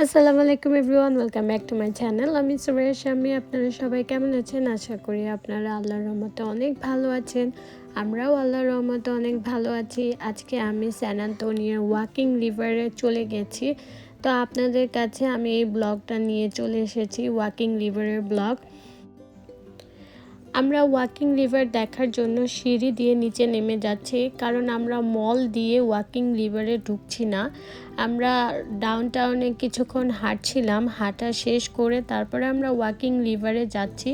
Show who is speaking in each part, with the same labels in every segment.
Speaker 1: আসসালামু আলাইকুম everyone, welcome back to my channel. আমি সুরাইয়া শাম্মী। আপনারা সবাই কেমন আছেন? আশা করি আপনারা আল্লাহর রহমতে অনেক ভালো আছেন। আমরাও আল্লাহর রহমতে অনেক ভালো আছি। আজকে আমি স্যান আন্তোনিওর ওয়াকিং রিভারে চলে গেছি। তো আপনাদের কাছে আমি এই ব্লগটা নিয়ে চলে এসেছি, ওয়াকিং রিভারের ব্লগ। আমরা ওয়াকিং রিভার দেখার জন্য সিঁড়ি দিয়ে নিচে নেমে যাচ্ছি, কারণ আমরা মল দিয়ে ওয়াকিং রিভারে ঢুকছি না। আমরা ডাউন টাউনে কিছুক্ষণ হাঁটছিলাম, হাঁটা শেষ করে তারপরে আমরা ওয়াকিং রিভারে যাচ্ছি।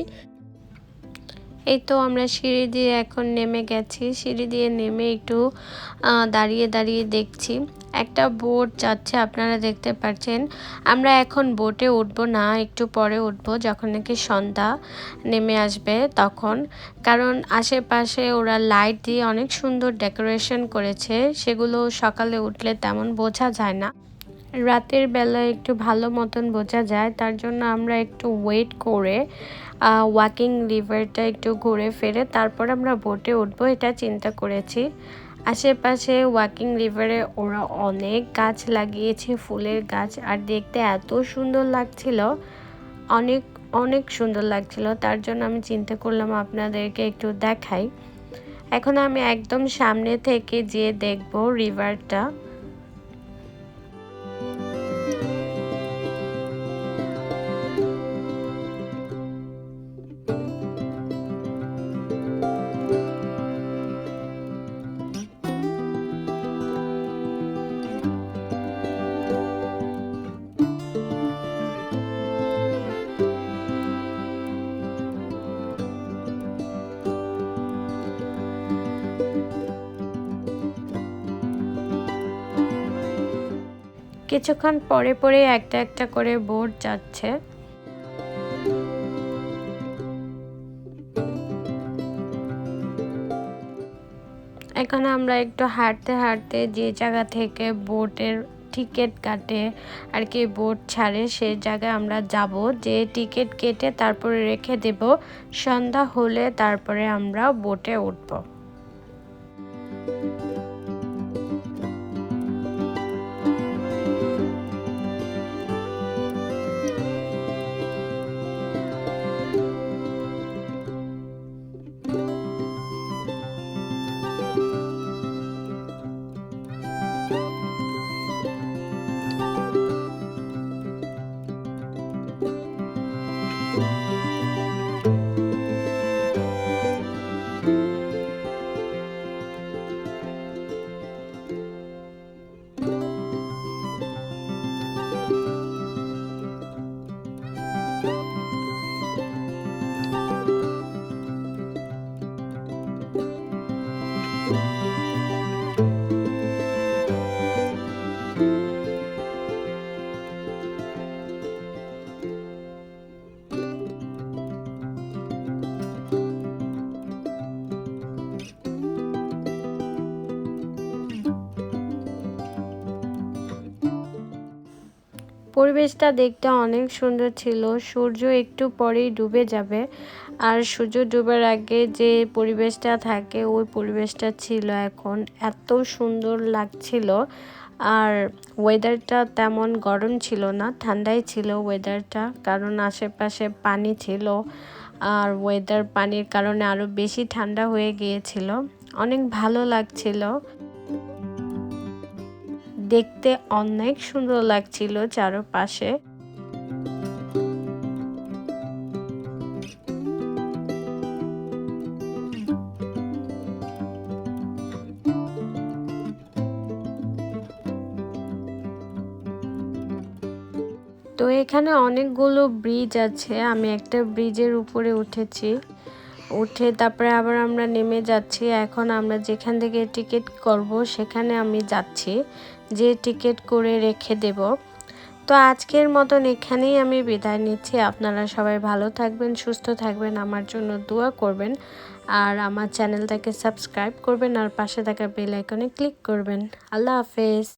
Speaker 1: এই তো আমরা সিঁড়ি দিয়ে এখন নেমে গেছি। সিঁড়ি দিয়ে নেমে একটু দাঁড়িয়ে দাঁড়িয়ে দেখছি একটা বোট যাচ্ছে, আপনারা দেখতে পাচ্ছেন। আমরা এখন বোটে উঠবো না, একটু পরে উঠবো যখন নাকি সন্ধ্যা নেমে আসবে তখন, কারণ আশেপাশে ওরা লাইট দিয়ে অনেক সুন্দর ডেকোরেশন করেছে, সেগুলো সকালে উঠলে তেমন বোঝা যায় না, রাতের বেলা একটু ভালো মতন বোঝা যায়। তার জন্য আমরা একটু ওয়েট করে ওয়াকিং রিভারটা একটু ঘুরে ফিরে তারপর আমরা বোটে উঠবো, এটা চিন্তা করেছি। আশেপাশে ওয়াকিং রিভারে ওরা অনেক গাছ লাগিয়েছে, ফুলের গাছ, আর দেখতে এত সুন্দর লাগছিল, অনেক অনেক সুন্দর লাগছিল। তার জন্য আমি চিন্তা করলাম আপনাদেরকে একটু দেখাই। এখন আমি একদম সামনে থেকে যেয়ে দেখবো রিভারটা। কিছুক্ষণ পরে পরে একটা একটা করে বোট যাচ্ছে। এখানে আমরা একটু হাঁটতে হাঁটতে যে জায়গা থেকে বোটের টিকিট কাটে আর কি, বোট ছাড়ে, সেই জায়গায় আমরা যাব, যে টিকিট কেটে তারপরে রেখে দেব, সন্ধ্যা হলে তারপরে আমরা বোটে উঠব। পরিবেশটা দেখতে অনেক সুন্দর ছিল। সূর্য একটু পরেই ডুবে যাবে, আর সূর্য ডুবার আগে যে পরিবেশটা থাকে ওই পরিবেশটা ছিল এখন, এত সুন্দর লাগছিল। আর ওয়েদারটা তেমন গরম ছিল না, ঠান্ডাই ছিল ওয়েদারটা, কারণ আশেপাশে পানি ছিল, আর ওয়েদার পানির কারণে আরও বেশি ঠান্ডা হয়ে গিয়েছিল, অনেক ভালো লাগছিল। দেখতে অনেক সুন্দর লাগছিল চারপাশে। তো এখানে অনেকগুলো ব্রিজ আছে, আমি একটা ব্রিজের উপরে উঠেছি, উঠে তারপরে আবার আমরা নেমে যাচ্ছি। এখন আমরা যেখান থেকে টিকিট করব সেখানে আমি যাচ্ছি, যে টিকিট করে রেখে দেব। তো আজকের মতন এখানেই আমি বিদায় নিচ্ছি। আপনারা সবাই ভালো থাকবেন, সুস্থ থাকবেন, আমার জন্য দোয়া করবেন, আর আমার চ্যানেলটাকে সাবস্ক্রাইব করবেন, আর পাশে থাকা বেল আইকনে ক্লিক করবেন। আল্লাহ হাফেজ।